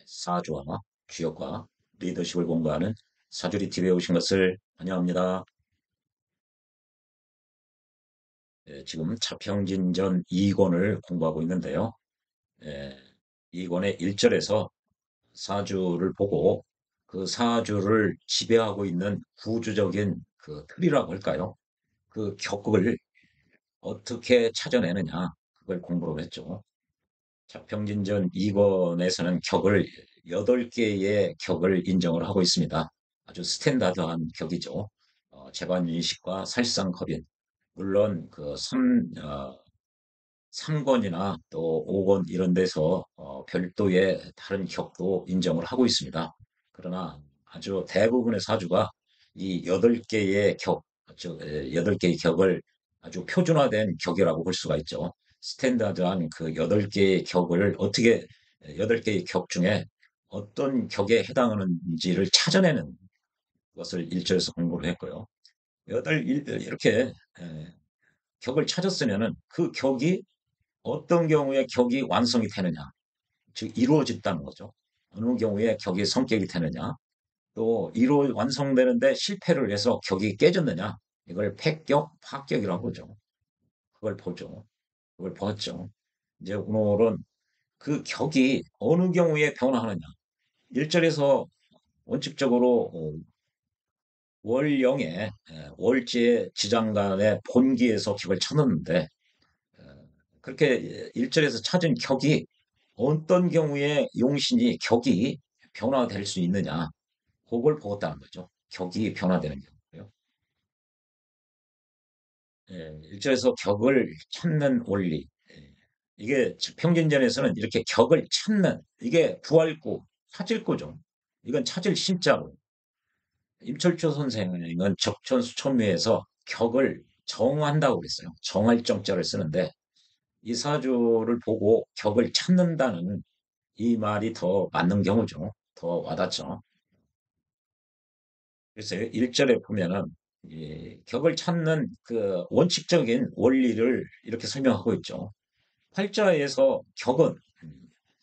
사주와 주역과 리더십을 공부하는 사주리 TV에 오신 것을 환영합니다. 지금 차평진전 2권을 공부하고 있는데요. 예, 2권의 1절에서 사주를 보고 그 사주를 지배하고 있는 구조적인 그 틀이라고 할까요? 그 격을 어떻게 찾아내느냐, 그걸 공부를 했죠. 차평진전 2권에서는 격을 8개의 격을 인정을 하고 있습니다. 아주 스탠다드한 격이죠. 재관인식과 살상컵인. 물론 그 3권이나 또 5권 이런 데서 별도의 다른 격도 인정을 하고 있습니다. 그러나 아주 대부분의 사주가 이 8개의 격, 즉 8개의 격을 아주 표준화된 격이라고 볼 수가 있죠. 스탠다드한 그 8개의 격을 어떻게 8개의 격 중에 어떤 격에 해당하는지를 찾아내는 것을 일절에서 공부를 했고요. 이렇게 격을 찾았으면은 그 격이 어떤 경우에 격이 완성이 되느냐, 즉 이루어졌다는 거죠. 어느 경우에 격이 성격이 되느냐, 또 완성되는데 실패를 해서 격이 깨졌느냐, 이걸 패격, 파격이라고 그러죠. 그걸 보죠. 그걸 보았죠. 이제 오늘은 그 격이 어느 경우에 변화하느냐. 1절에서 원칙적으로 월령의 월지의 지장간의 본기에서 격을 찾았는데 그렇게 1절에서 찾은 격이 어떤 경우에 용신이 격이 변화될 수 있느냐, 그걸 보았다는 거죠. 격이 변화되는 경우요. 일절에서 격을 찾는 원리. 이게 평균전에서는 이렇게 격을 찾는, 이게 부활구, 찾을 거죠. 이건 찾을 심자로. 임철초 선생은 적천수천미에서 격을 정한다고 그랬어요. 정할 정자를 쓰는데 이 사주를 보고 격을 찾는다는 이 말이 더 맞는 경우죠. 더 와닿죠. 그래서 1절에 보면은 이 격을 찾는 그 원칙적인 원리를 이렇게 설명하고 있죠. 8자에서 격은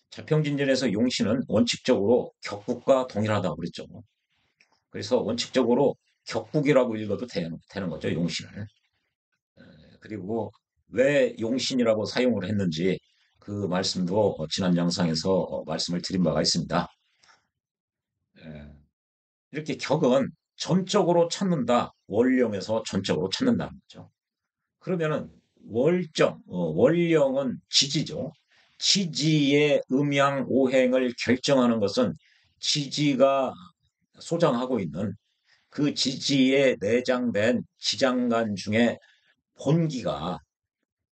자평진전에서 용신은 원칙적으로 격국과 동일하다고 그랬죠. 그래서 원칙적으로 격국이라고 읽어도 되는 거죠, 용신을. 그리고 왜 용신이라고 사용을 했는지 그 말씀도 지난 영상에서 말씀을 드린 바가 있습니다. 예, 이렇게 격은 전적으로 찾는다. 원령에서 전적으로 찾는다는 거죠. 그러면은 원령은 지지죠. 지지의 음양 오행을 결정하는 것은 지지가 소장하고 있는 그 지지에 내장된 지장간 중에 본기가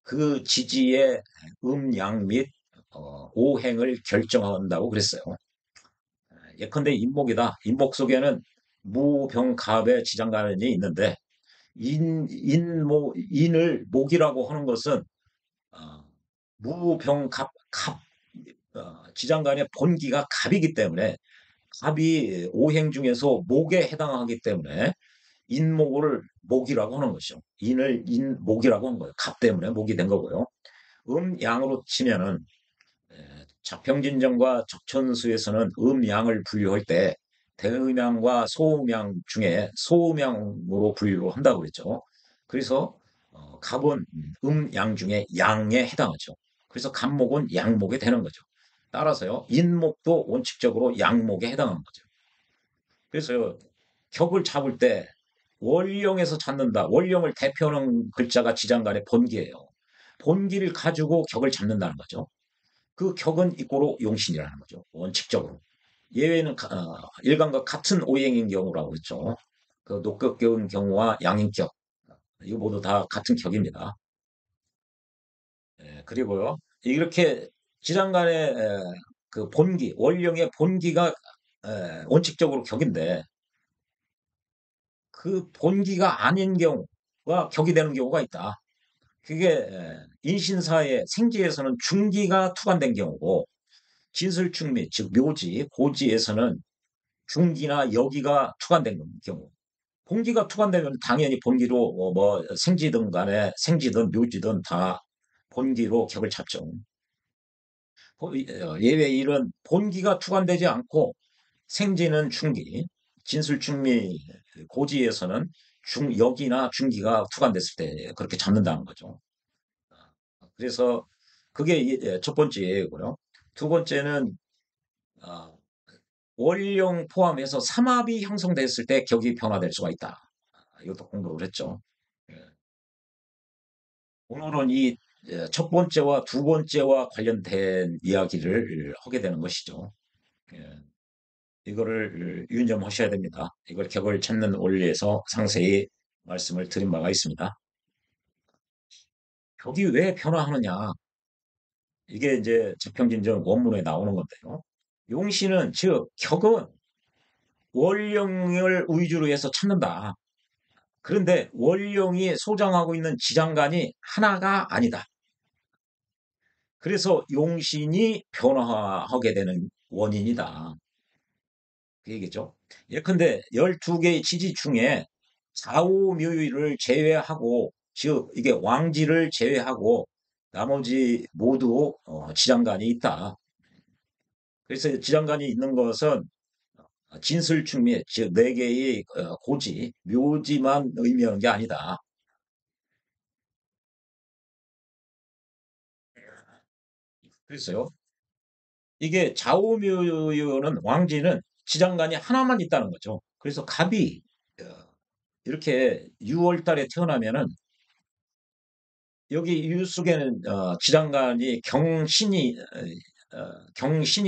그 지지의 음양 및 오행을 결정한다고 그랬어요. 예컨대 인목이다. 인목 속에는 무병갑의 지장간이 있는데 인을 목이라고 하는 것은 어, 무병갑 지장간의 본기가 갑이기 때문에 갑이 오행 중에서 목에 해당하기 때문에 인목을 목이라고 하는 것이죠. 인을 인목이라고 하는 거예요. 갑 때문에 목이 된 거고요. 양으로 치면은 자평진전과 적천수에서는 음양을 분류할 때 대음양과 소음양 중에 소음양으로 분류를 한다고 그랬죠. 그래서 갑은 음양 중에 양에 해당하죠. 그래서 갑목은 양목에 되는 거죠. 따라서요, 인목도 원칙적으로 양목에 해당하는 거죠. 그래서 격을 잡을 때 월령에서 찾는다. 월령을 대표하는 글자가 지장간의 본기예요. 본기를 가지고 격을 잡는다는 거죠. 그 격은 이꼬로 용신이라는 거죠. 원칙적으로. 예외는 일간과 같은 오행인 경우라고 했죠. 그 녹격격인 경우와 양인격. 이거 모두 다 같은 격입니다. 그리고요. 이렇게 지장간의 그 본기, 원령의 본기가 원칙적으로 격인데 그 본기가 아닌 경우가 격이 되는 경우가 있다. 그게 인신사의 생지에서는 중기가 투관된 경우고 진술충미, 즉 묘지, 고지에서는 중기나 여기가 투관된 경우. 본기가 투관되면 당연히 본기로 뭐 생지든 간에 생지든 묘지든 다 본기로 격을 잡죠. 예외 일은 본기가 투관되지 않고 생지는 중기, 진술중미 고지에서는 역이나 중기가 투관됐을 때 그렇게 잡는다는 거죠. 그래서 그게 첫 번째 예고요. 두 번째는 아, 원령 포함해서 삼합이 형성됐을 때 격이 변화될 수가 있다. 이것도 공부를 했죠. 예. 오늘은 이 첫 번째와 두 번째와 관련된 이야기를 하게 되는 것이죠. 예. 이거를 유념하셔야 됩니다. 이걸 격을 찾는 원리에서 상세히 말씀을 드린 바가 있습니다. 격이 왜 변화하느냐? 이게 이제 재평진전 원문에 나오는 건데요. 용신은 즉 격은 원령을 위주로 해서 찾는다. 그런데 원령이 소장하고 있는 지장간이 하나가 아니다. 그래서 용신이 변화하게 되는 원인이다. 그 얘기죠. 예컨대 12개의 지지 중에 좌우묘유를 제외하고, 즉 이게 왕지를 제외하고 나머지 모두 지장간이 있다. 그래서 지장간이 있는 것은 진술충미, 즉 네 개의 고지, 묘지만 의미하는 게 아니다. 그래서요. 이게 좌우묘유는 왕지는 지장간이 하나만 있다는 거죠. 그래서 갑이 어, 이렇게 6월 달에 태어나면은 여기 유속에는 지장간이 경신이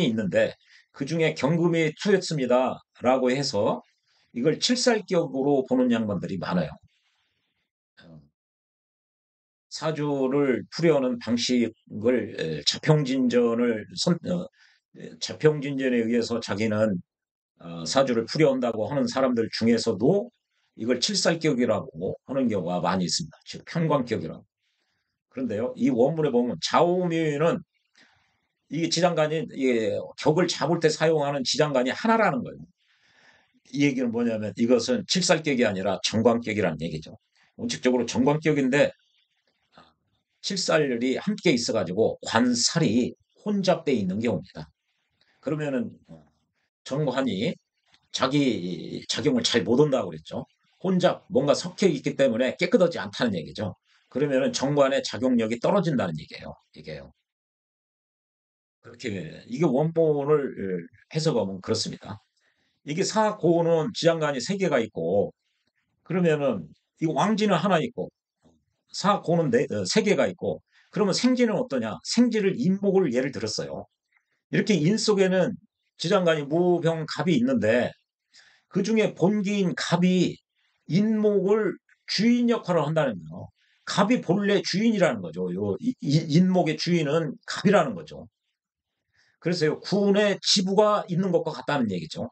있는데 그 중에 경금이 투였습니다라고 해서 이걸 칠살격으로 보는 양반들이 많아요. 어, 사주를 풀이하는 방식을 자평진전에 의해서 자기는 사주를 풀이한다고 하는 사람들 중에서도 이걸 칠살격이라고 하는 경우가 많이 있습니다. 즉 편관격이라고. 그런데요, 이 원문에 보면 좌우묘유는 이 지장간이 격을 잡을 때 사용하는 지장간이 하나라는 거예요. 이 얘기는 뭐냐면 이것은 칠살격이 아니라 정관격이라는 얘기죠. 원칙적으로 정관격인데 칠살이 함께 있어가지고 관살이 혼잡돼 있는 경우입니다. 그러면은 정관이 자기 작용을 잘 못한다고 그랬죠. 혼잡 뭔가 섞여 있기 때문에 깨끗하지 않다는 얘기죠. 그러면은 정관의 작용력이 떨어진다는 얘기예요. 이게요. 그렇게 이게 원본을 해석하면 그렇습니다. 이게 사고는 지장간이 세 개가 있고 그러면은 이 왕지는 하나 있고 사고는 세 개가 있고 그러면 생지는 어떠냐? 생지를 인목을 예를 들었어요. 이렇게 인 속에는 지장간이 무병갑이 있는데 그 중에 본기인 갑이 인목을 주인 역할을 한다는 거예요. 갑이 본래 주인이라는 거죠. 인목의 주인은 갑이라는 거죠. 그래서 군의 지부가 있는 것과 같다는 얘기죠.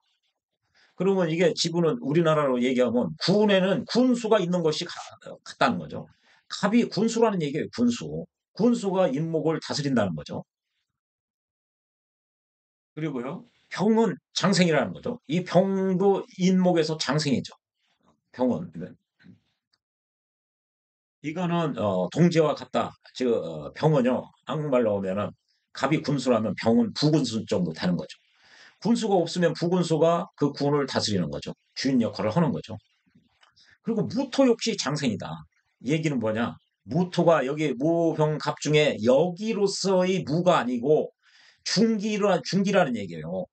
그러면 이게 지부는 우리나라로 얘기하면 군에는 군수가 있는 것이 같다는 거죠. 갑이 군수라는 얘기예요. 군수. 군수가 인목을 다스린다는 거죠. 그리고요. 병은 장생이라는 거죠. 이 병도 인목에서 장생이죠. 병은. 이거는 동지와 같다. 즉 병은요. 한국말로 하면은 갑이 군수라면 병은 부군수 정도 되는 거죠. 군수가 없으면 부군수가 그 군을 다스리는 거죠. 주인 역할을 하는 거죠. 그리고 무토 역시 장생이다. 얘기는 뭐냐? 무토가 여기 무병갑 중에 여기로서의 무가 아니고 중기라는 얘기예요.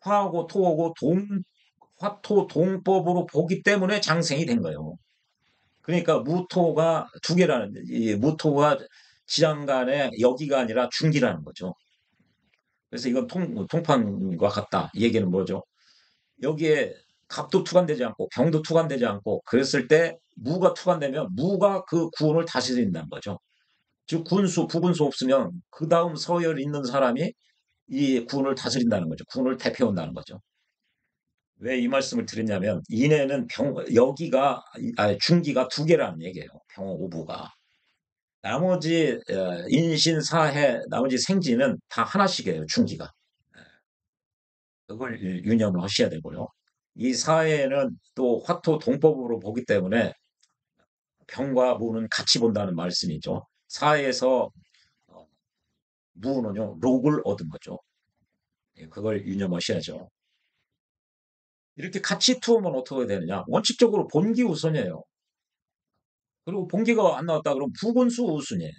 화하고 토하고 화토 동법으로 보기 때문에 장생이 된 거예요. 그러니까 무토가 두 개라는, 이 무토가 지장간의 여기가 아니라 중기라는 거죠. 그래서 이건 통판과 같다. 이 얘기는 뭐죠? 여기에 갑도 투관되지 않고 병도 투관되지 않고 그랬을 때 무가 투관되면 무가 그 구원을 다스린다는 거죠. 즉 군수, 부군수 없으면 그 다음 서열 있는 사람이 이 군을 다스린다는 거죠. 군을 대표한다는 거죠. 왜 이 말씀을 드렸냐면 인해는 여기가 중기가 두 개라는 얘기예요. 병오부가. 나머지 인신, 사해, 나머지 생지는 다 하나씩이에요. 중기가. 그걸 유념을 하셔야 되고요. 이 사회는 또 화토 동법으로 보기 때문에 병과 무는 같이 본다는 말씀이죠. 사회에서 무는요, 록을 얻은 거죠. 예, 그걸 유념하셔야죠. 이렇게 같이 투어면 어떻게 되느냐? 원칙적으로 본기 우선이에요. 그리고 본기가 안 나왔다 그러면 부근수 우선이에요.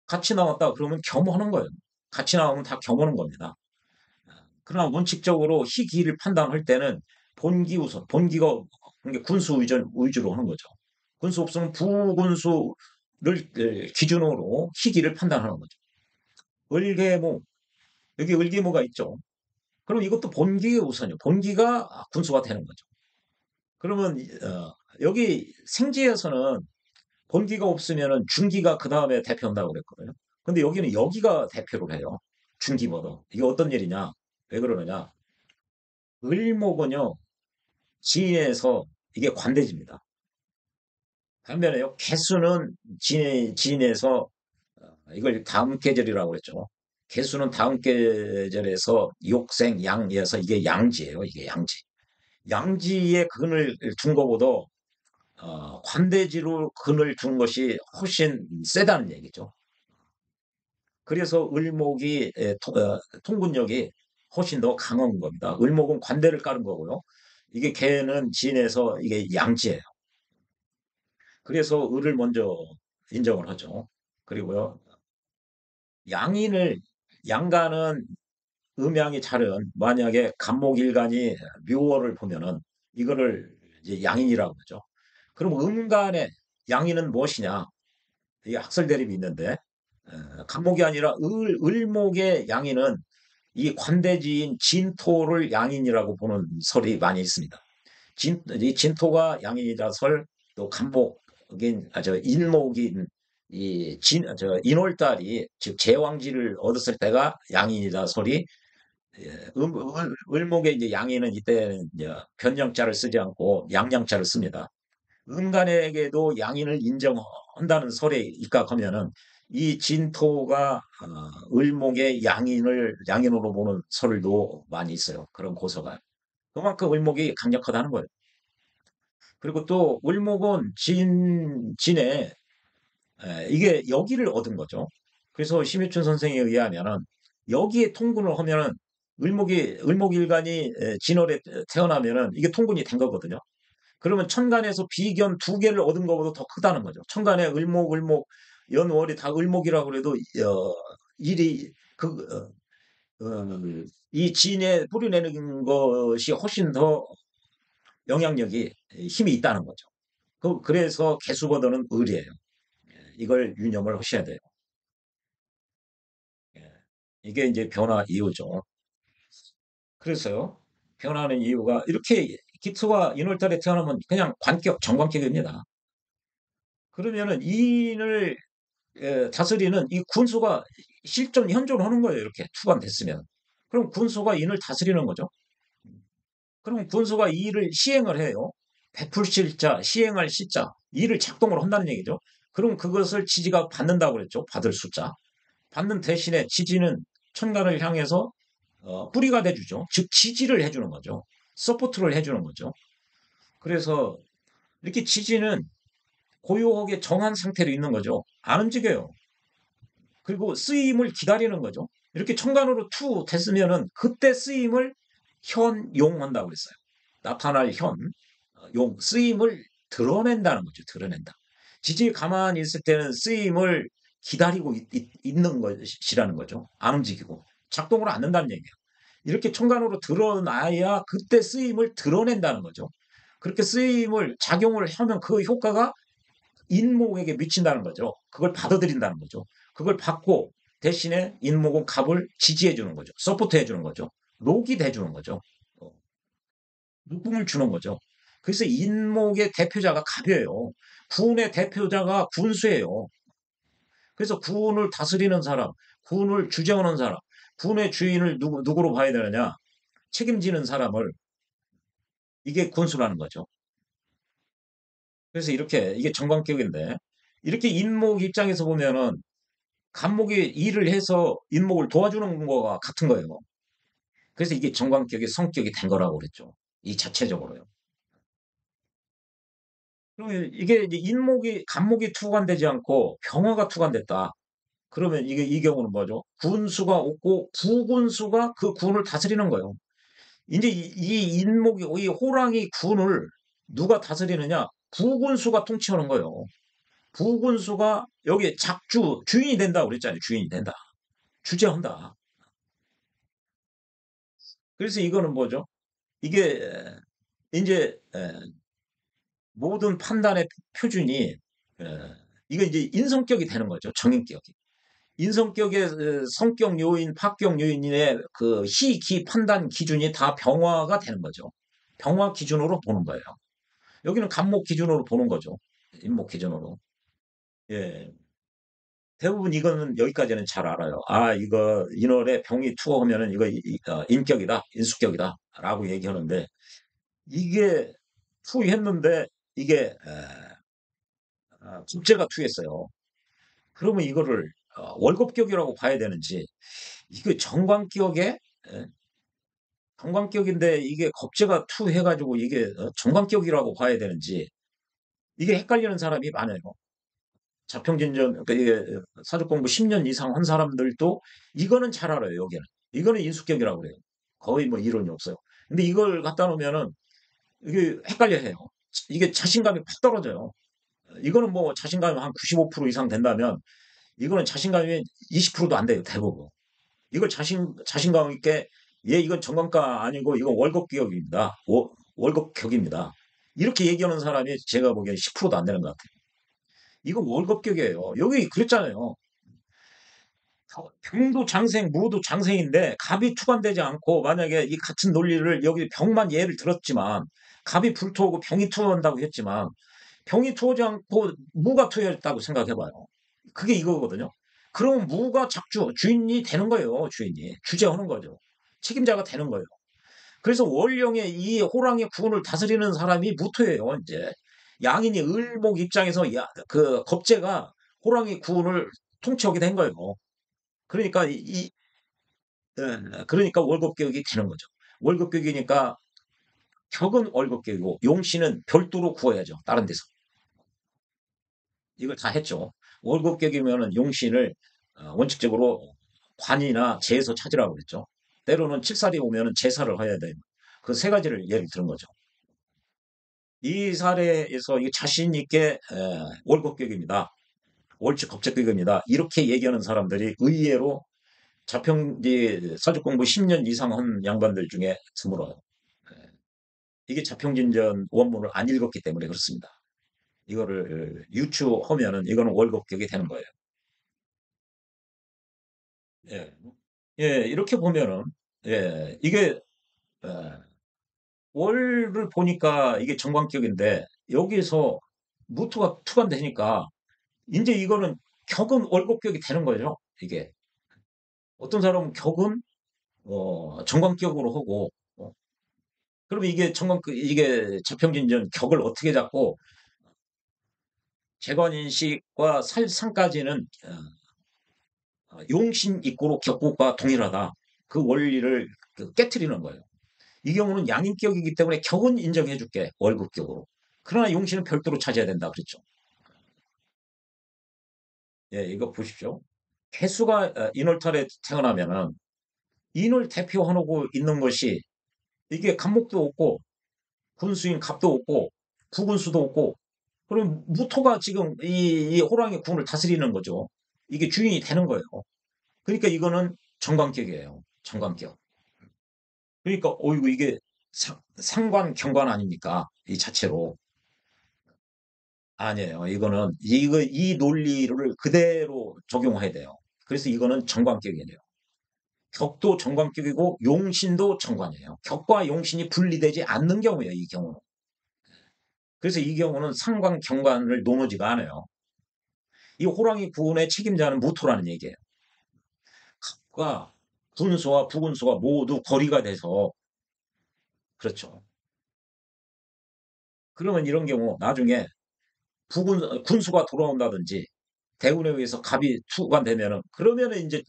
같이 나왔다 그러면 겸하는 거예요. 같이 나오면 다 겸하는 겁니다. 그러나 원칙적으로 희기를 판단할 때는 본기 우선, 본기가 그러니까 군수 위주로 하는 거죠. 군수 없으면 부군수를 기준으로 희기를 판단하는 거죠. 을계무, 여기 을계무가 있죠. 그럼 이것도 본기가 우선이요. 본기가 군수가 되는 거죠. 그러면 여기 생지에서는 본기가 없으면은 중기가 그 다음에 대표한다고 그랬거든요. 근데 여기는 여기가 대표를 해요. 중기보다. 이게 어떤 일이냐? 왜 그러느냐? 을목은요, 진에서 이게 관대지입니다. 반면에요, 개수는 진에서 이걸 다음 계절이라고 그랬죠. 개수는 다음 계절에서 욕생, 양에서 이게 양지예요. 이게 양지. 양지에 근을 둔 것보다 관대지로 근을 둔 것이 훨씬 세다는 얘기죠. 그래서 을목이 통군력이 훨씬 더 강한 겁니다. 을목은 관대를 깔은 거고요. 이게 개는 진에서 이게 양지예요. 그래서 을을 먼저 인정을 하죠. 그리고요, 양인을 양가는 음양이 다른 만약에 간목일간이 묘월을 보면은 이거를 이제 양인이라고 하죠. 그럼 음간의 양인은 무엇이냐? 이게 학설 대립이 있는데 간목이 아니라 을목의 양인은 이 관대지인 진토를 양인이라고 보는 설이 많이 있습니다. 이 진토가 양인이라 설, 또 간목인, 인목인, 인월달이, 즉, 제왕지를 얻었을 때가 양인이다 설이, 예, 을목의 이제 양인은 이때는 이제 변형자를 쓰지 않고 양양자를 씁니다. 음간에게도 양인을 인정한다는 설에 입각하면은 이 진토가 을목의 양인으로 보는 설도 많이 있어요. 그런 고서가. 그만큼 을목이 강력하다는 거예요. 그리고 또 을목은 진에 이게 여기를 얻은 거죠. 그래서 심해춘 선생에 의하면은 여기에 통군을 하면은 을목일간이 진월에 태어나면은 이게 통군이 된 거거든요. 그러면 천간에서 비견 두 개를 얻은 것보다 더 크다는 거죠. 천간에 을목, 연월이 다 을목이라고 그래도 일이 이 진에 뿌리내는 것이 훨씬 더 영향력이 힘이 있다는 거죠. 그래서 개수보다는 을이에요. 이걸 유념을 하셔야 돼요. 예. 이게 이제 변화 이유죠. 그래서요, 변하는 이유가 이렇게 기토가 인월달에 태어나면 그냥 정관격입니다. 그러면은 인을 다스리는 이 군수가 실전 현존하는 거예요. 이렇게 투관됐으면. 그럼 군수가 인을 다스리는 거죠. 그럼 군수가 이 일을 시행을 해요. 베풀 실자, 시행할 시자, 일을 작동을 한다는 얘기죠. 그럼 그것을 지지가 받는다고 그랬죠. 받을 숫자. 받는 대신에 지지는 천간을 향해서 뿌리가 돼주죠. 즉 지지를 해주는 거죠. 서포트를 해주는 거죠. 그래서 이렇게 지지는 고요하게 정한 상태로 있는 거죠. 안 움직여요. 그리고 쓰임을 기다리는 거죠. 이렇게 천간으로 투 됐으면은 그때 쓰임을 현용한다고 그랬어요. 나타날 용, 쓰임을 드러낸다는 거죠. 드러낸다. 지지 가만히 있을 때는 쓰임을 기다리고 있는 것이라는 거죠. 안 움직이고. 작동을 않는다는 얘기예요. 이렇게 천간으로 드러나야 그때 쓰임을 드러낸다는 거죠. 그렇게 쓰임을 작용을 하면 그 효과가 인목에게 미친다는 거죠. 그걸 받아들인다는 거죠. 그걸 받고 대신에 인목은 갑을 지지해 주는 거죠. 서포트해 주는 거죠. 록이 돼 주는 거죠. 어, 묶음을 주는 거죠. 그래서 인목의 대표자가 갑이에요. 군의 대표자가 군수예요. 그래서 군을 다스리는 사람, 군을 주재하는 사람, 군의 주인을 누구로 봐야 되느냐? 책임지는 사람을 이게 군수라는 거죠. 그래서 이렇게 이게 정관격인데 이렇게 인목 입장에서 보면은 간목이 일을 해서 인목을 도와주는 거와 같은 거예요. 그래서 이게 정관격의 성격이 된 거라고 그랬죠. 이 자체적으로요. 그러면 이게 이제 간목이 투관되지 않고 병화가 투관됐다. 그러면 이게 이 경우는 뭐죠? 군수가 없고 부군수가 그 군을 다스리는 거예요. 이제 이 인목이 이 호랑이 군을 누가 다스리느냐? 부군수가 통치하는 거예요. 부군수가 여기 작주 주인이 된다 그랬잖아요. 주인이 된다. 주재한다. 그래서 이거는 뭐죠? 이게 이제 모든 판단의 표준이 이거 이제 인성격이 되는 거죠. 정인격이. 인성격의 성격 요인, 파격 요인의 그 희, 기 판단 기준이 다 병화가 되는 거죠. 병화 기준으로 보는 거예요. 여기는 간목 기준으로 보는 거죠. 인목 기준으로. 예. 대부분 이거는 여기까지는 잘 알아요. 아, 이거 인월에 병이 투어하면은 이거 인격이다, 인수격이다, 라고 얘기하는데 이게 투했는데 이게 국제가 투했어요. 그러면 이거를 월급격이라고 봐야 되는지 이게 정관격에 예, 정관격인데 이게 겁재가 투해가지고 이게 정관격이라고 봐야 되는지 이게 헷갈리는 사람이 많아요. 자평진전 그러니까 이게 사주공부 10년 이상 한 사람들도 이거는 잘 알아요. 여기는 이거는 인수격이라고 그래요. 거의 뭐 이론이 없어요. 근데 이걸 갖다 놓으면은 이게 헷갈려해요. 이게 자신감이 팍 떨어져요. 이거는 뭐 자신감이 한 95% 이상 된다면 이거는 자신감이 20%도 안 돼요. 대부분. 이걸 자신감 있게 예, 이건 정관가 아니고 이건 월급격입니다. 월급격입니다. 이렇게 얘기하는 사람이 제가 보기엔 10%도 안 되는 것 같아요. 이건 월급격이에요. 여기 그랬잖아요. 병도 장생, 무도 장생인데 갑이 투관되지 않고 만약에 이 같은 논리를 여기 병만 예를 들었지만 갑이 불토하고 병이 투한다고 했지만 병이 투하지 않고 무가 투였다고 생각해봐요. 그게 이거거든요. 그러면 무가 작주, 주인이 되는 거예요. 주인이. 주재하는 거죠. 책임자가 되는 거예요. 그래서 월령의 이 호랑이 구원을 다스리는 사람이 무토예요. 이제 양인이 을목 입장에서 그 겁재가 호랑이 구원을 통치하게 된 거예요. 그러니까 그러니까 월급격이 되는 거죠. 월급격이니까 격은 월급격이고 용신은 별도로 구워야죠. 다른 데서. 이걸 다 했죠. 월급격이면은 용신을 원칙적으로 관이나 제에서 찾으라고 그랬죠. 때로는 칠살이 오면은 제사를 해야 돼요. 그 세 가지를 예를 들은 거죠. 이 사례에서 이 자신 있게 월급격입니다. 월칙 겁재격입니다. 이렇게 얘기하는 사람들이 의외로 자평지 사주공부 10년 이상 한 양반들 중에 드물어요. 예. 이게 자평진전 원문을 안 읽었기 때문에 그렇습니다. 이거를 유추하면은 이거는 월급격이 되는 거예요. 예. 예, 이렇게 보면은 예, 이게 예, 월을 보니까 이게 정관격인데 여기서 무토가 투관되니까 이제 이거는 격은 월급격이 되는 거죠. 이게 어떤 사람은 격은 정관격으로 하고 그러면 이게 이게 자평진전 격을 어떻게 잡고 재관인식과 살상까지는 용신 입고로 격국과 동일하다. 그 원리를 깨트리는 거예요. 이 경우는 양인격이기 때문에 격은 인정해줄게 월급격으로. 그러나 용신은 별도로 차지해야 된다 그랬죠. 예, 이거 보십시오. 개수가 인월달에 태어나면은 인을 대표하고 있는 것이 이게 간목도 없고 군수인 갑도 없고 부군수도 없고 그럼 무토가 지금 이 호랑이 군을 다스리는 거죠. 이게 주인이 되는 거예요. 그러니까 이거는 정관격이에요. 정관격. 그러니까 어이구 이게 상관 경관 아닙니까? 이 자체로 아니에요. 이거는 이 논리를 그대로 적용해야 돼요. 그래서 이거는 정관격이에요. 격도 정관격이고 용신도 정관이에요. 격과 용신이 분리되지 않는 경우예요. 이 경우는. 그래서 이 경우는 상관 경관을 논하지가 않아요. 이 호랑이 구원의 책임자는 무토라는 얘기예요. 과 군수와 부군수가 모두 거리가 돼서 그렇죠. 그러면 이런 경우 나중에 군수가 돌아온다든지 대운에 의해서 갑이 투관되면은 그러면은 이제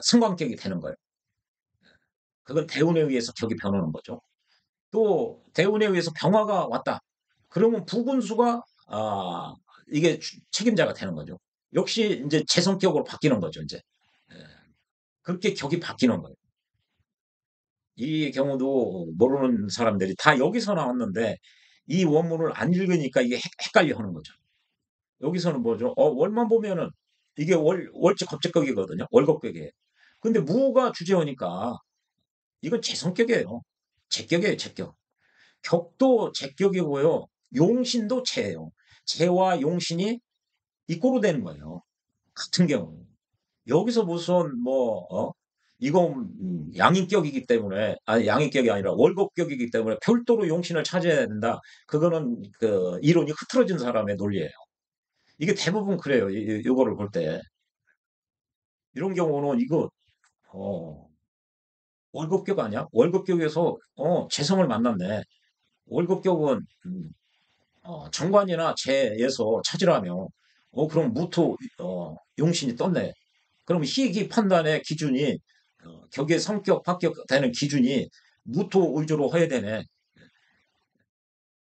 승관격이 되는 거예요. 그건 대운에 의해서 격이 변하는 거죠. 또 대운에 의해서 병화가 왔다. 그러면 부군수가 이게 책임자가 되는 거죠. 역시 이제 재성격으로 바뀌는 거죠, 이제. 예. 그렇게 격이 바뀌는 거예요. 이 경우도 모르는 사람들이 다 여기서 나왔는데 이 원문을 안 읽으니까 이게 헷갈려 하는 거죠. 여기서는 뭐죠? 월만 보면은 이게 월지 겁제격이거든요. 월급격이에요. 근데 무가 주제어니까 이건 제성격이에요. 제격이에요, 제격. 격도 제격이고요. 용신도 제예요. 제와 용신이 이꼬로 되는 거예요. 같은 경우. 여기서 무슨 이건 양인격이기 때문에 아니 양인격이 아니라 월급격이기 때문에 별도로 용신을 찾아야 된다. 그거는 그 이론이 흐트러진 사람의 논리예요. 이게 대부분 그래요. 이거를 볼 때. 이런 경우는 이거 어, 월급격 아니야? 월급격에서 재성을 만났네. 월급격은 정관이나 재에서 찾으라며. 그럼 무토 용신이 떴네. 그럼 희귀 판단의 기준이 격의 성격 합격되는 기준이 무토 위주로 해야 되네.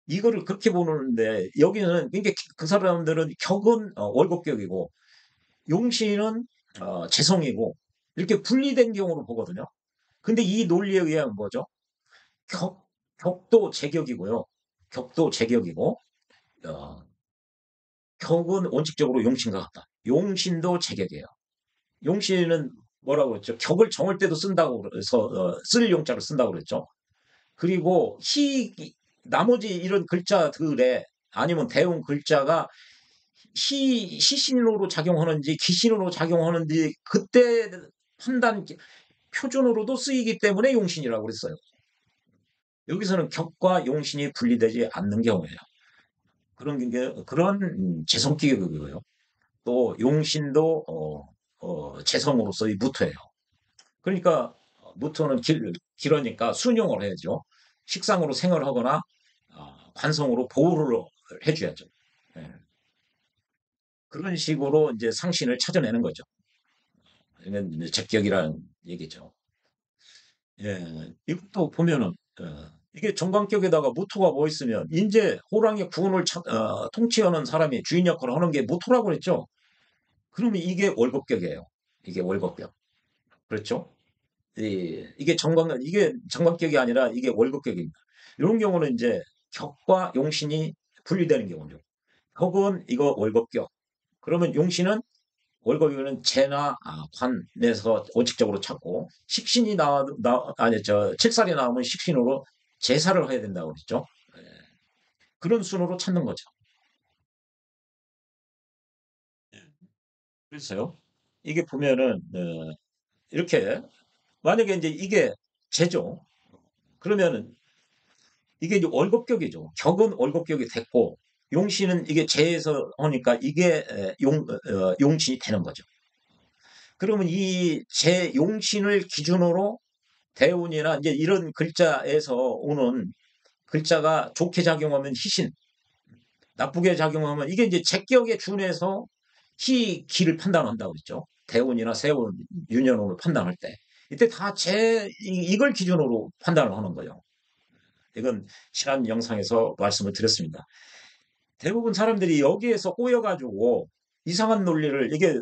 이거를 그렇게 보는데 여기는 이게 그 사람들은 격은 월급격이고 용신은 재성이고 이렇게 분리된 경우로 보거든요. 근데 이 논리에 의하면 뭐죠? 격, 격도 제격이고요. 격도 제격이고 어, 격은 원칙적으로 용신과 같다. 용신도 제격이에요. 용신은 뭐라고 했죠? 격을 정할 때도 쓴다고 그래서 쓸 용자를 쓴다고 그랬죠. 그리고 나머지 이런 글자들에 아니면 대운 글자가 시신으로 작용하는지 기신으로 작용하는지 그때 판단 표준으로도 쓰이기 때문에 용신이라고 그랬어요. 여기서는 격과 용신이 분리되지 않는 경우예요. 그런 재성기격이고요. 또 용신도 재성으로서의 무토예요. 그러니까 무토는 길으니까 순용을 해야죠. 식상으로 생활하거나 관성으로 보호를 해줘야죠. 예. 그런 식으로 이제 상신을 찾아내는 거죠. 이건 이제 적격이라는 얘기죠. 예, 이것도 보면은 이게 정관격에다가 무토가 뭐 있으면 이제 호랑이 구원을 통치하는 사람이 주인 역할을 하는 게 무토라고 그랬죠. 그러면 이게 월급격이에요. 이게 월급격. 그렇죠? 이게 정관격이 아니라 이게 월급격입니다. 이런 경우는 이제 격과 용신이 분리되는 경우죠. 격은 이거 월급격. 그러면 용신은 월급이면 재나 관에서 원칙적으로 찾고 식신이 아니 저 칠살이 나오면 식신으로 제사를 해야 된다고 그랬죠. 예, 그런 순으로 찾는 거죠. 그래서요. 이게 보면은 이렇게 만약에 이제 이게 재죠. 그러면은 이게 이제 월급격이죠. 격은 월급격이 됐고 용신은 이게 재에서 하니까 이게 용신이 되는 거죠. 그러면 이 재용신을 기준으로 대운이나 이제 이런 글자에서 오는 글자가 좋게 작용하면 희신, 나쁘게 작용하면 이게 이제 제격에 준해서 희기를 판단한다고 그랬죠. 대운이나 세운, 유년운을 판단할 때. 이때 다 이걸 기준으로 판단을 하는 거예요. 이건 지난 영상에서 말씀을 드렸습니다. 대부분 사람들이 여기에서 꼬여가지고 이상한 논리를 이게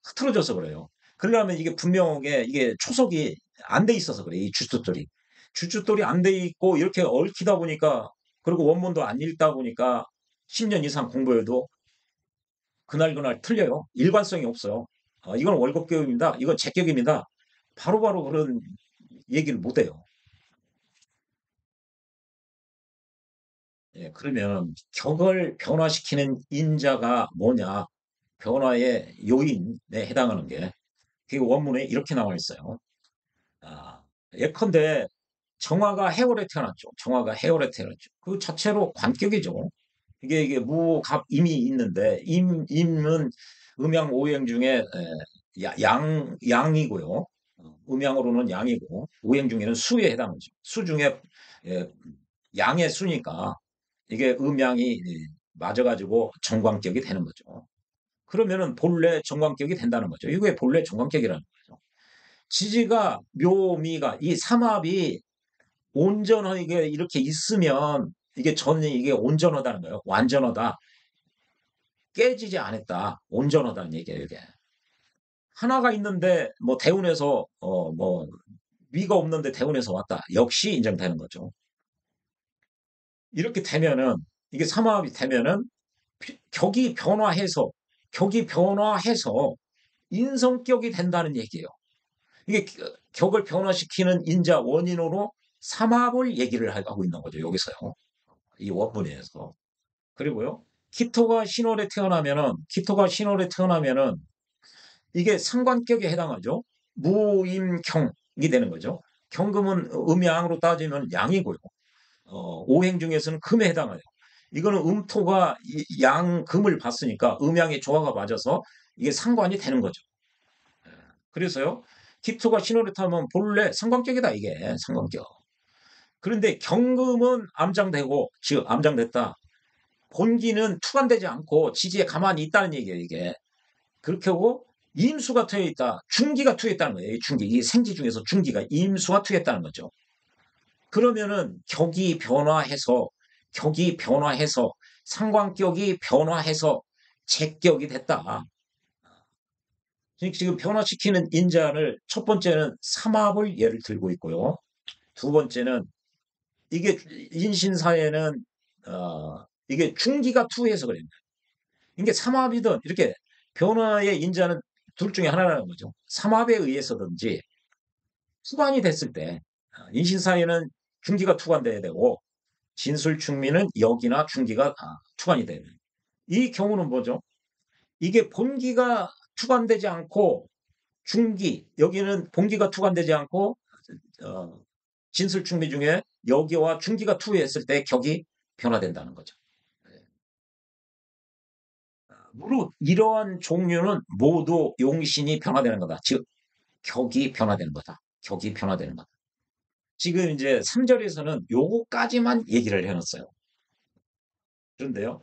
흐트러져서 그래요. 그러려면 이게 분명하게 이게 초석이 안 돼 있어서 그래. 이 주춧돌이. 주춧돌이 안 돼 있고 이렇게 얽히다 보니까 그리고 원문도 안 읽다 보니까 10년 이상 공부해도 그날그날 틀려요. 일관성이 없어요. 이건 월급교육입니다. 이건 제격입니다. 바로바로 그런 얘기를 못 해요. 예, 그러면 격을 변화시키는 인자가 뭐냐? 변화의 요인에 해당하는 게 그 원문에 이렇게 나와 있어요. 아, 예컨대 정화가 해월에 태어났죠. 정화가 해월에 태어났죠. 그 자체로 관격이죠. 이게 무갑 임이 있는데 임은 음양 오행 중에 양이고요. 음양으로는 양이고 오행 중에는 수에 해당하죠. 수 중에 에, 양의 수니까 이게 음양이 맞아가지고 정관격이 되는 거죠. 그러면은 본래 정관격이 된다는 거죠. 이게 본래 정관격이라는 거죠. 지지가 묘미가 이 삼합이 온전하게 이렇게 있으면 이게 온전하다는 거예요. 완전하다. 깨지지 않았다. 온전하다는 얘기예요, 이게. 하나가 있는데 뭐 대운에서 뭐 위가 없는데 대운에서 왔다. 역시 인정되는 거죠. 이렇게 되면은 이게 삼합이 되면은 격이 변화해서 격이 변화해서 인성격이 된다는 얘기예요. 이게 격을 변화시키는 인자 원인으로 삼합을 얘기를 하고 있는 거죠. 여기서요. 이 원문에서. 그리고요. 기토가 신월에 태어나면은 이게 상관격에 해당하죠. 무임경이 되는 거죠. 경금은 음양으로 따지면 양이고요. 오행 중에서는 금에 해당해요. 이거는 음토가 양금을 봤으니까 음양의 조화가 맞아서 이게 상관이 되는 거죠. 그래서요. 기토가 신호를 타면 본래 상관격이다 이게 상관격. 그런데 경금은 암장되고 즉 암장됐다. 본기는 투관되지 않고 지지에 가만히 있다는 얘기예요 이게. 그렇게 하고 임수가 트여 있다. 중기가 트여 있다는 거예요. 이 중기. 이 생지 중에서 중기가 임수가 트여 있다는 거죠. 그러면은 격이 변화해서 상관격이 변화해서 제격이 됐다. 지금 변화시키는 인자를 첫 번째는 삼합을 예를 들고 있고요. 두 번째는 이게 인신사에는 이게 중기가 투해서 그래요. 이게 삼합이든 이렇게 변화의 인자는 둘 중에 하나라는 거죠. 삼합에 의해서든지 투관이 됐을 때 인신사에는 중기가 투관돼야 되고 진술충미는 역이나 중기가 투관이 되는. 이 경우는 뭐죠? 이게 본기가 투관되지 않고 중기, 여기는 본기가 투관되지 않고 어, 진술충미 중에 여기와 중기가 투했을 때 격이 변화된다는 거죠. 무릇 이러한 종류는 모두 용신이 변화되는 거다. 즉 격이 변화되는 거다. 격이 변화되는 거다. 지금 이제 3절에서는 요거까지만 얘기를 해놨어요. 그런데요.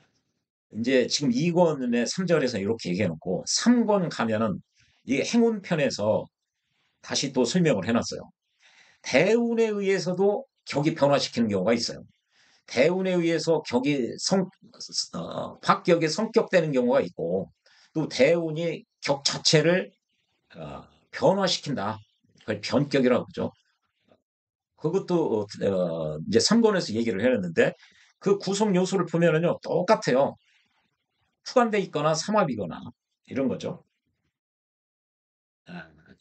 이제 지금 2권의 3절에서 이렇게 얘기해놓고 3권 가면은 이 행운편에서 다시 또 설명을 해놨어요. 대운에 의해서도 격이 변화시키는 경우가 있어요. 대운에 의해서 합격이 성격되는 경우가 있고 또 대운이 격 자체를 변화시킨다. 그걸 변격이라고 그러죠. 그것도 이제 3권에서 얘기를 해놨는데 그 구성 요소를 보면은요 똑같아요. 투관돼 있거나 삼합이거나 이런 거죠.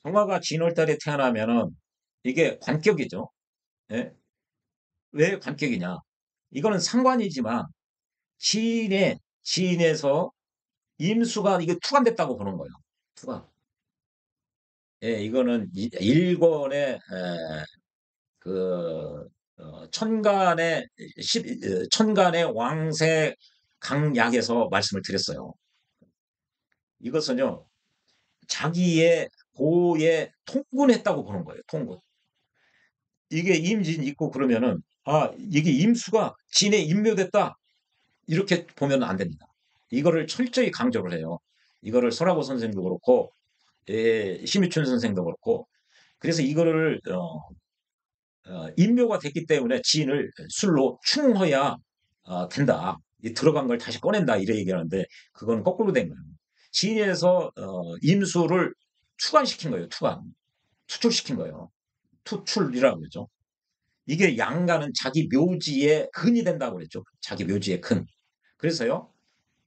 정화가 진월달에 태어나면은 이게 관격이죠. 예? 왜 관격이냐? 이거는 상관이지만 지인에서 임수가 이게 투관됐다고 보는 거예요. 투관. 예, 이거는 일권의 그 천간의 천간의 왕세 강약에서 말씀을 드렸어요. 이것은요 자기의 고에 통군했다고 보는 거예요. 통군. 이게 임진 있고 그러면은 이게 임수가 진에 임묘됐다 이렇게 보면 안 됩니다. 이거를 철저히 강조를 해요. 이거를 설하고 선생도 그렇고 심희춘 선생도 그렇고 그래서 이거를 임묘가 됐기 때문에 지인을 술로 충허야 된다. 들어간 걸 다시 꺼낸다 이래 얘기하는데 그건 거꾸로 된 거예요. 지인에서 임수를 투관시킨 거예요. 투출시킨 거예요. 투출이라고 그러죠. 이게 양가는 자기 묘지에 근이 된다고 그랬죠. 자기 묘지에 근. 그래서요.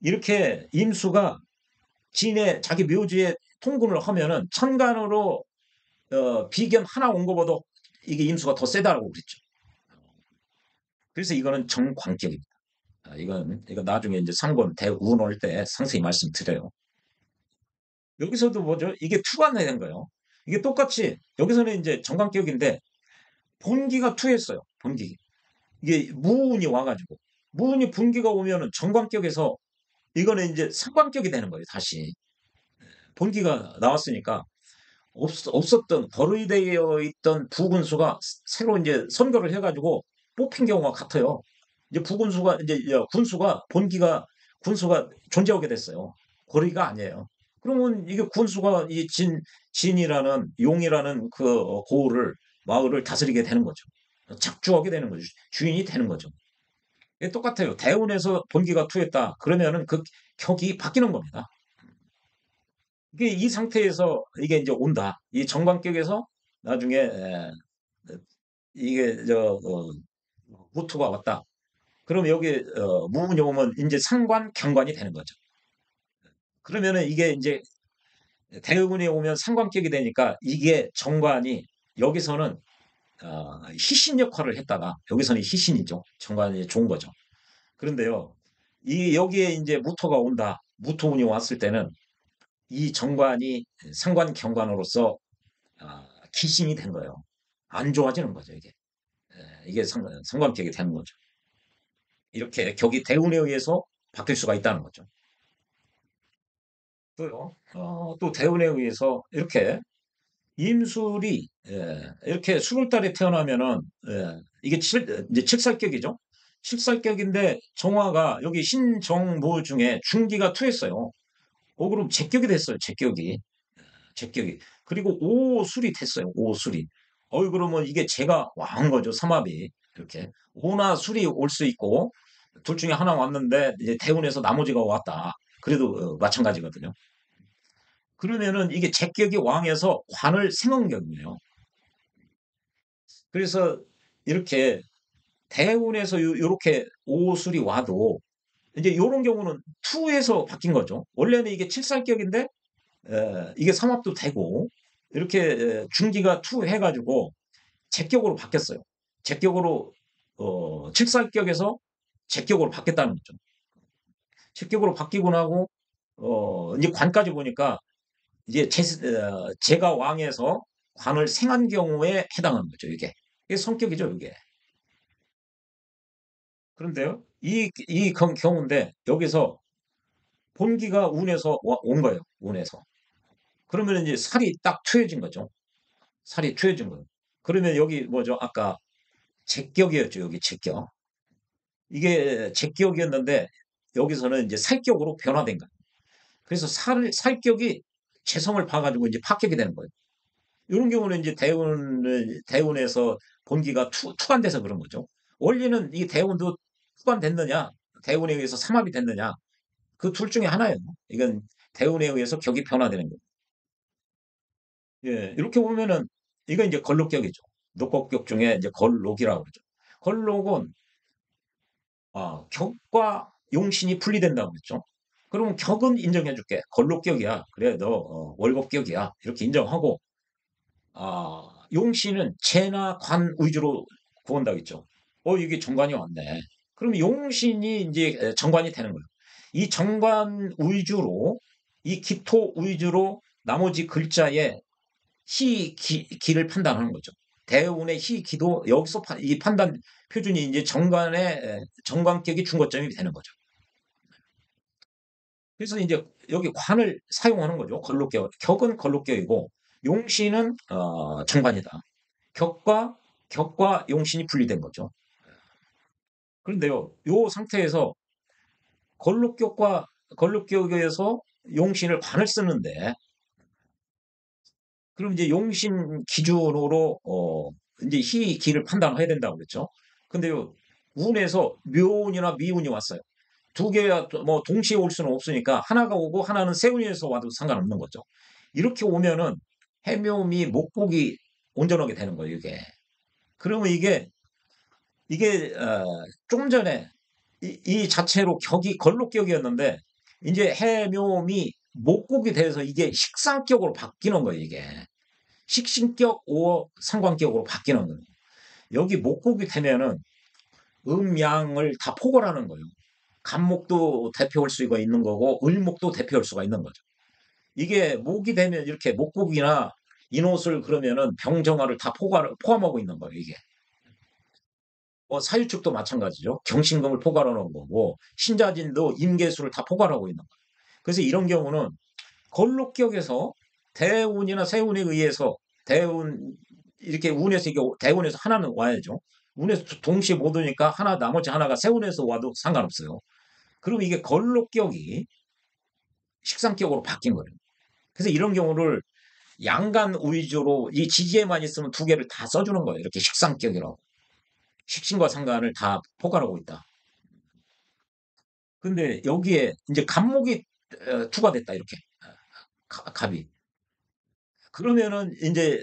이렇게 임수가 진의 자기 묘지에 통근을 하면은 천간으로 비견 하나 온 것보다 이게 임수가 더 세다라고 그랬죠. 그래서 이거는 정광격입니다. 이건 나중에 이제 상권 대운 올 때 상세히 말씀드려요. 여기서도 뭐죠? 이게 투가 된 거예요. 이게 똑같이 여기서는 이제 정광격인데 본기가 투했어요. 본기. 이게 무운이 와가지고 무운이 분기가 오면은 정광격에서 이거는 이제 상광격이 되는 거예요. 다시 본기가 나왔으니까 없었던 거의되어 있던 부군수가 새로 이제 선거를 해가지고 뽑힌 경우가 같아요. 이제 부군수가 이제 군수가 본기가 군수가 존재하게 됐어요. 거리가 아니에요. 그러면 이게 군수가 이 진이라는 용이라는 그 고을을 마을을 다스리게 되는 거죠. 작주하게 되는 거죠. 주인이 되는 거죠. 똑같아요. 대운에서 본기가 투했다. 그러면은 그 격이 바뀌는 겁니다. 이게 이 상태에서 이게 이제 온다. 이 정관격에서 나중에 이게 무토가 왔다. 그럼 여기 무운이 오면 이제 상관, 경관이 되는 거죠. 그러면은 이게 이제 대운이 오면 상관격이 되니까 이게 정관이 여기서는 희신 역할을 했다가 여기서는 희신이죠. 정관이 좋은 거죠. 그런데요, 이 여기에 이제 무토가 온다. 무토운이 왔을 때는 이 정관이 상관 경관으로서 기신이 된 거예요. 안 좋아지는 거죠, 이게. 이게 상관격이 되는 거죠. 이렇게 격이 대운에 의해서 바뀔 수가 있다는 거죠. 또요, 또 대운에 의해서 이렇게 임술이 이렇게 20달에 태어나면은 이게 이제 칠살격이죠. 칠살격인데 정화가 여기 신정무 중에 중기가 투했어요. 그럼 제격이 됐어요. 제격이. 제격이. 그리고 오술이 됐어요. 오술이. 그러면 이게 제가 왕 거죠. 삼합이. 이렇게. 오나 술이 올 수 있고, 둘 중에 하나 왔는데, 이제 대운에서 나머지가 왔다. 그래도 마찬가지거든요. 그러면은 이게 제격이 왕에서 관을 생원격이에요. 그래서 이렇게 대운에서 요렇게 오술이 와도, 이제 요런 경우는 투에서 바뀐 거죠. 원래는 이게 칠살격인데, 이게 삼합도 되고, 이렇게 중기가 투 해가지고, 제격으로 바뀌었어요. 제격으로 칠살격에서 제격으로 바뀌었다는 거죠. 제격으로 바뀌고 나고 이제 관까지 보니까 이제 제가 왕에서 관을 생한 경우에 해당하는 거죠. 이게 성격이죠. 이게. 그런데요, 이 경우인데 여기서 본기가 운에서 온 거예요. 운에서. 그러면 이제 살이 딱 트여진 거죠. 살이 트여진 거예요. 그러면 여기 뭐죠? 아까 제격이었죠. 여기 제격. 이게 제격이었는데 여기서는 이제 살격으로 변화된 거예요. 그래서 살격이 재성을 봐가지고 이제 파격이 되는 거예요. 이런 경우는 이제 대운에서 본기가 투관돼서 그런 거죠. 원리는 이 대운도 투관됐느냐, 대운에 의해서 삼합이 됐느냐, 그 둘 중에 하나예요. 이건 대운에 의해서 격이 변화되는 거예요. 예, 이렇게 보면은 이건 이제 걸록격이죠. 녹곡격 중에 이제 걸록이라고 그러죠. 걸록은 격과 용신이 분리된다고 그랬죠. 그러면 격은 인정해줄게. 걸록격이야. 그래, 너 월곡격이야. 이렇게 인정하고 용신은 재나 관 위주로 구한다고 했죠. 이게 정관이 왔네. 그럼 용신이 이제 정관이 되는 거예요. 이 정관 위주로, 이 기토 위주로 나머지 글자에 기를 판단하는 거죠. 대운의 기도 여기서 이 판단 표준이 이제 정관의 정관격이 중거점이 되는 거죠. 그래서 이제 여기 관을 사용하는 거죠. 걸록격. 격은 걸록격이고 용신은 정관이다. 격과 용신이 분리된 거죠. 그런데요, 요 상태에서 걸록격에서 용신을 관을 쓰는데, 그럼 이제 용신 기준으로 이제 기를 판단해야 된다고 그랬죠. 근데요, 운에서 묘운이나 미운이 왔어요. 두 개가 뭐 동시에 올 수는 없으니까 하나가 오고 하나는 세운에서 와도 상관없는 거죠. 이렇게 오면은 해묘미 목복이 온전하게 되는 거예요, 이게. 그러면 이게 조금 전에 이 자체로 격이 걸록격이었는데 이제 해묘미 목국이 돼서 이게 식상격으로 바뀌는 거예요, 이게. 식신격 오 상관격으로 바뀌는 거예요. 여기 목국이 되면은 음양을 다 포괄하는 거예요. 간목도 대표할 수가 있는 거고 을목도 대표할 수가 있는 거죠. 이게 목이 되면 이렇게 목국이나 인옷을 그러면은 병정화를 다 포함하고 있는 거예요, 이게. 사유축도 마찬가지죠. 경신금을 포괄하는 거고 신자진도 임계수를 다 포괄하고 있는 거예요. 그래서 이런 경우는 걸록격에서 대운이나 세운에 의해서 대운 이렇게 운에서 이게 대운에서 하나는 와야죠. 운에서 동시에 못 오니까 하나 나머지 하나가 세운에서 와도 상관없어요. 그럼 이게 걸록격이 식상격으로 바뀐 거예요. 그래서 이런 경우를 양간 위주로 이 지지에만 있으면 두 개를 다 써주는 거예요. 이렇게 식상격이라고. 식신과 상관을 다 포괄하고 있다. 근데 여기에 이제 갑목이 투과됐다 이렇게 갑이. 그러면은 이제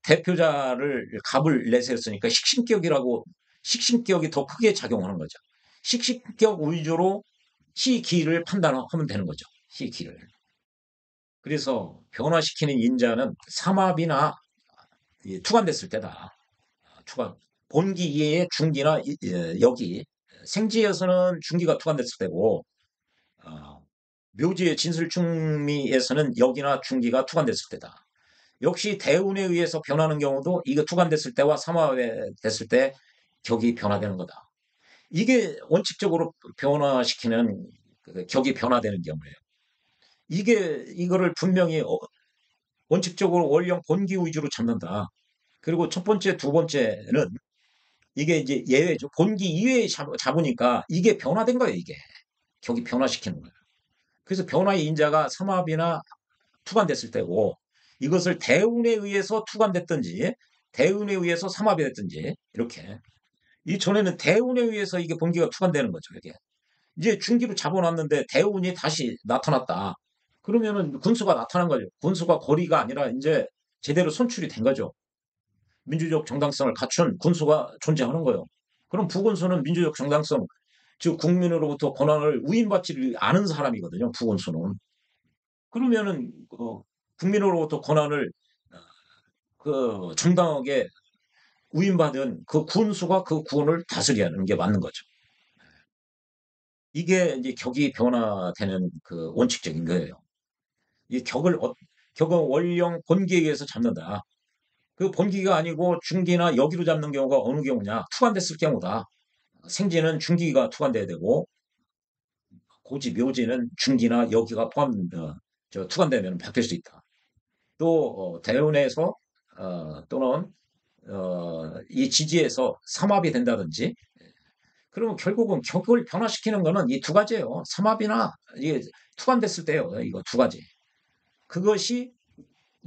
대표자를 갑을 내세웠으니까 식신격이라고 식신격이 더 크게 작용하는 거죠. 식신격 위주로 시기를 판단하면 되는 거죠. 시기를. 그래서 변화시키는 인자는 삼합이나 투관됐을 때다. 투관. 본기 이외의 중기나 여기 생지에서는 중기가 투관됐을 때고 어, 묘지의 진술충미에서는 여기나 중기가 투관됐을 때다. 역시 대운에 의해서 변하는 경우도 이거 투관됐을 때와 삼합에 됐을 때 격이 변화되는 거다. 이게 원칙적으로 변화시키는 그 격이 변화되는 경우예요. 이거를 분명히 원칙적으로 원령 본기 위주로 잡는다. 그리고 첫 번째, 두 번째는 이게 이제 예외죠. 본기 이외에 잡으니까 이게 변화된 거예요, 이게. 격이 변화시키는 거예요. 그래서 변화의 인자가 삼합이나 투관됐을 때고 이것을 대운에 의해서 투관됐든지 대운에 의해서 삼합이 됐든지 이렇게 이 전에는 대운에 의해서 이게 본기가 투관되는 거죠. 이게 이제 중기로 잡아놨는데 대운이 다시 나타났다. 그러면은 군수가 나타난 거죠. 군수가 거리가 아니라 이제 제대로 선출이 된 거죠. 민주적 정당성을 갖춘 군수가 존재하는 거예요. 그럼 부군수는 민주적 정당성, 즉 국민으로부터 권한을 위임받지 않은 사람이거든요. 부군수는. 그러면은 국민으로부터 권한을 정당하게 위임받은 그 군수가 그 군을 다스려야 하는 게 맞는 거죠. 이게 이제 격이 변화되는 그 원칙적인 거예요. 이 격은 원령 본기에 의해서 잡는다. 그 본기가 아니고 중기나 여기로 잡는 경우가 어느 경우냐? 투관됐을 경우다. 생지는 중기가 투관돼야 되고 고지 묘지는 중기나 여기가 투관되면 바뀔 수 있다. 또 대운에서 또는 이 지지에서 삼합이 된다든지 그러면 결국은 격을 변화시키는 거는 이 두 가지예요. 삼합이나 이게 투관됐을 때요. 이거 두 가지. 그것이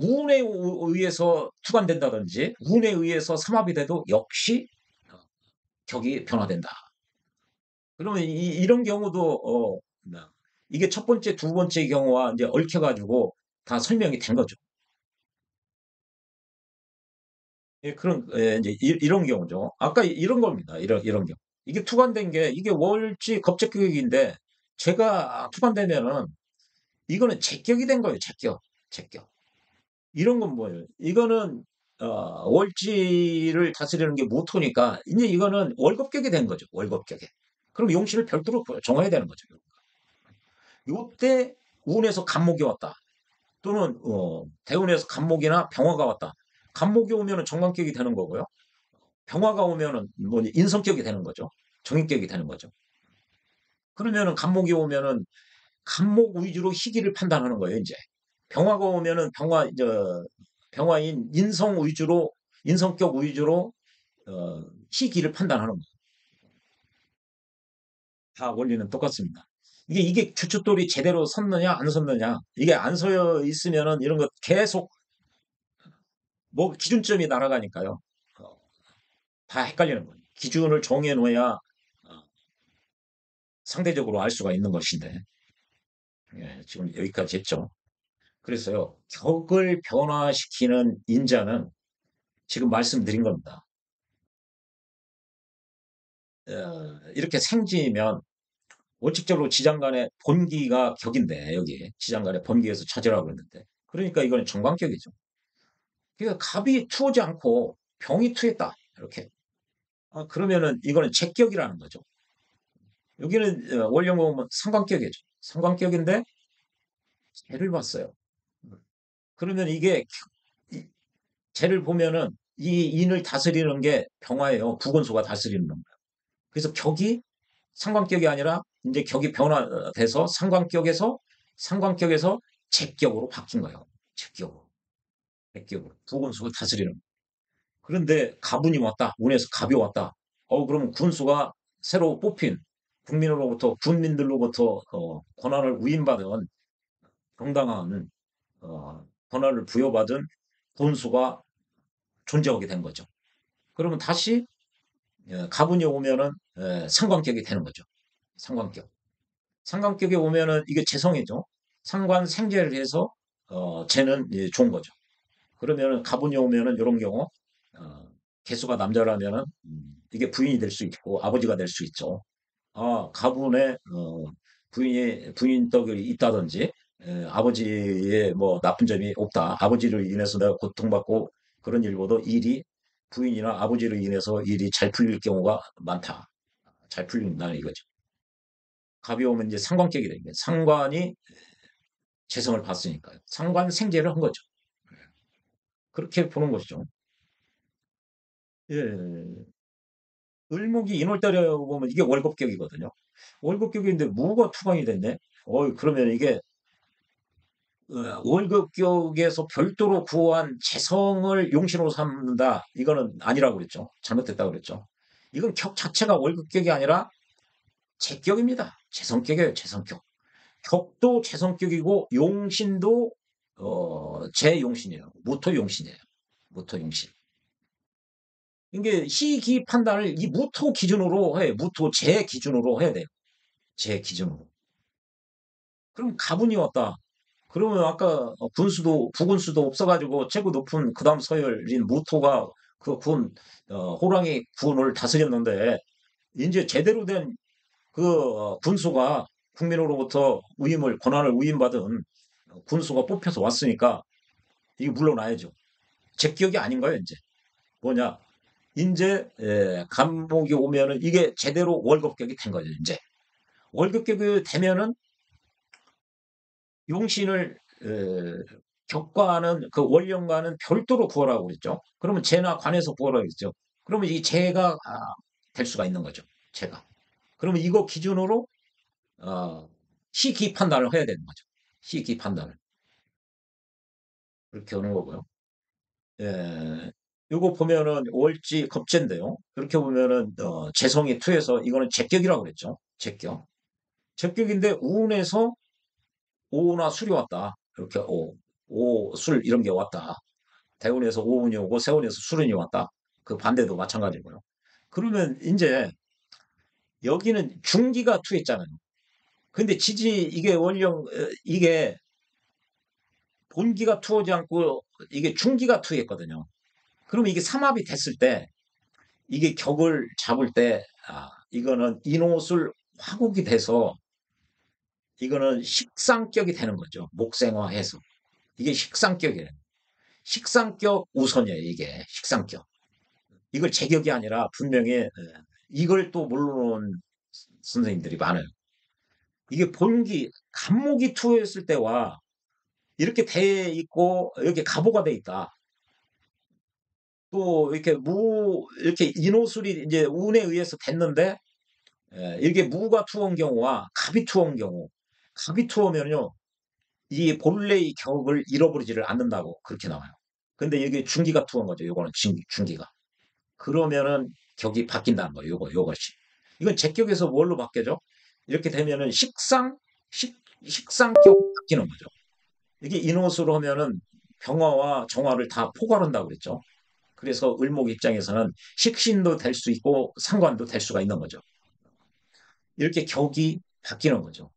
운에 의해서 투관된다든지 운에 의해서 삼합이 돼도 역시 격이 변화된다. 그러면 이런 경우도 이게 첫 번째, 두 번째 경우와 이제 얽혀가지고 다 설명이 된 거죠. 예, 이제 이런 경우죠. 아까 이런 겁니다. 이런 경우. 이게 투관된 게 이게 월지 겁재격인데 제가 투관되면은 이거는 제격이 된 거예요. 제격, 제격. 이런 건 뭐예요? 이거는 월지를 다스리는 게 모토니까 이제 이거는 월급격이 된 거죠. 월급격에. 그럼 용신을 별도로 정해야 되는 거죠. 요때 운에서 간목이 왔다. 또는 대운에서 간목이나 병화가 왔다. 간목이 오면은 정관격이 되는 거고요. 병화가 오면은 뭐 인성격이 되는 거죠. 정인격이 되는 거죠. 그러면은 간목이 오면은 간목 위주로 희기를 판단하는 거예요, 이제. 병화가 오면은 병화인 인성격 위주로 희기를 판단하는 거예요. 다 원리는 똑같습니다. 이게 주춧돌이 제대로 섰느냐 안 섰느냐 이게 안 서 있으면은 이런 거 계속 뭐 기준점이 날아가니까요. 어, 다 헷갈리는 거예요. 기준을 정해 놓아야 상대적으로 알 수가 있는 것인데 예, 지금 여기까지 했죠. 그래서요 격을 변화시키는 인자는 지금 말씀드린 겁니다. 이렇게 생지면 원칙적으로 지장간의 본기가 격인데 여기 지장간의 본기에서 찾으라고 했는데 그러니까 이거는 정관격이죠. 그러니까 갑이 투오지 않고 병이 투했다 이렇게 그러면은 이거는 제격이라는 거죠. 여기는 원령 보면 상관격이죠. 상관격인데 재를 봤어요. 그러면 이게 재를 보면은 이 인을 다스리는 게 병화예요. 부건수가 다스리는 겁니다. 그래서 격이 상관격이 아니라 이제 격이 변화돼서 상관격에서 제격으로 바뀐 거예요. 제격으로. 제격으로. 부건수가 다스리는. 그런데 가분이 왔다. 운에서 갑이 왔다. 그러면 군수가 새로 뽑힌 국민으로부터 군민들로부터 권한을 위임받은 정당한 권한을 부여받은 군수가 존재하게 된 거죠. 그러면 다시 가분이 오면은 상관격이 되는 거죠. 상관격. 상관격에 오면은 이게 재성이죠. 상관 생재를 해서 재는 예, 좋은 거죠. 그러면은 가분이 오면은 이런 경우 개수가 남자라면은 이게 부인이 될 수 있고 아버지가 될 수 있죠. 가분에 부인 떡이 있다든지 아버지의 뭐 나쁜 점이 없다. 아버지를 인해서 내가 고통받고 그런 일보다 일이 부인이나 아버지로 인해서 일이 잘 풀릴 경우가 많다. 잘 풀린다는 이거죠. 갑이 오면 이제 상관격이 됩니다. 상관이 재성을 봤으니까요. 상관 생재를 한 거죠. 그렇게 보는 것이죠. 예. 을목이 인월달에 보면 이게 월급격이거든요. 월급격인데 무가 투방이 됐네. 그러면 이게 월급격에서 별도로 구한 재성을 용신으로 삼는다. 이거는 아니라고 그랬죠. 잘못됐다고 그랬죠. 이건 격 자체가 월급격이 아니라 재격입니다. 재성격이에요, 재성격. 격도 재성격이고 용신도 재용신이에요. 무토용신이에요. 무토용신. 이게 시기 판단을 이 무토 기준으로 해. 무토 재 기준으로 해야 돼요. 재 기준으로. 그럼 가분이 왔다. 그러면 아까 군수도 부군수도 없어가지고 최고 높은 그다음 서열인 무토가 그 군 호랑이 군을 다스렸는데 이제 제대로 된 그 군수가 국민으로부터 권한을 위임받은 군수가 뽑혀서 왔으니까 이게 물러나야죠. 제 기억이 아닌 거예요, 이제. 뭐냐? 이제 감목이 오면은 이게 제대로 월급격이 된 거죠, 이제. 월급격이 되면은 용신을 격과는 그 원령과는 별도로 구하라고 그랬죠. 그러면 재나 관에서 구하라고 그랬죠. 그러면 이 재가 될 수가 있는 거죠. 재가. 그러면 이거 기준으로 어, 시기 판단을 해야 되는 거죠. 시기 판단을. 그렇게 하는 거고요. 예. 요거 보면은 월지 겁재인데요. 그렇게 보면은 재성이 투에서 이거는 제격이라고 그랬죠. 제격. 제격인데 우운에서 오나 술이 왔다. 이렇게 술 이런 게 왔다. 대운에서 오운이 오고 세운에서 술운이 왔다. 그 반대도 마찬가지고요. 그러면 이제 여기는 중기가 투했잖아요. 근데 지지 이게 이게 본기가 투하지 않고 이게 중기가 투했거든요. 그러면 이게 삼합이 됐을 때 이게 격을 잡을 때 이거는 인호술 화국이 돼서 이거는 식상격이 되는 거죠. 목생화해서 이게 식상격이에요. 식상격 우선이에요. 이게 식상격. 이걸 제격이 아니라 분명히 이걸 또 모르는 선생님들이 많아요. 이게 본기 간목이 투여했을 때와 이렇게 돼 있고 이렇게 가보가 돼 있다. 또 이렇게 이렇게 인호술이 이제 운에 의해서 됐는데 이게 무가 투어온 경우와 갑이 투어온 경우 갑이 투어면요 이 본래의 격을 잃어버리지를 않는다고 그렇게 나와요. 근데 이게 중기가 투어인 거죠. 요거는 중기가. 그러면은 격이 바뀐다는 거예요. 요것이. 이건 제격에서 뭘로 바뀌죠? 이렇게 되면은 식상격 바뀌는 거죠. 이게 인호수로 하면은 병화와 정화를 다 포괄한다고 그랬죠. 그래서 을목 입장에서는 식신도 될 수 있고 상관도 될 수가 있는 거죠. 이렇게 격이 바뀌는 거죠.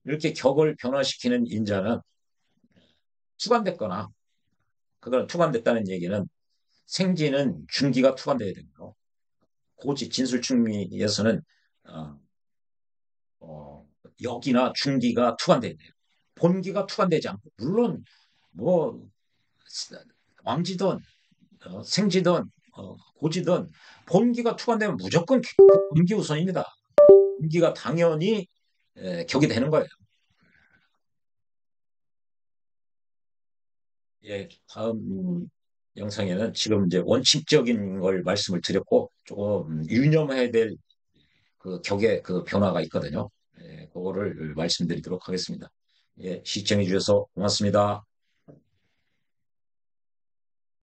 이렇게 격을 변화시키는 인자는 투관됐거나 그걸 투관됐다는 얘기는 생지는 중기가 투관돼야 되고요. 고지 진술충미에서는 어, 역이나 중기가 투관돼야 돼요. 본기가 투관되지 않고 물론 뭐 왕지든 생지든 고지든 본기가 투관되면 무조건 본기 우선입니다. 본기가 당연히 격이 되는 거예요. 예, 다음 영상에는 지금 이제 원칙적인 걸 말씀을 드렸고 조금 유념해야 될 그 격의 그 변화가 있거든요. 그거를 말씀드리도록 하겠습니다. 예, 시청해 주셔서 고맙습니다.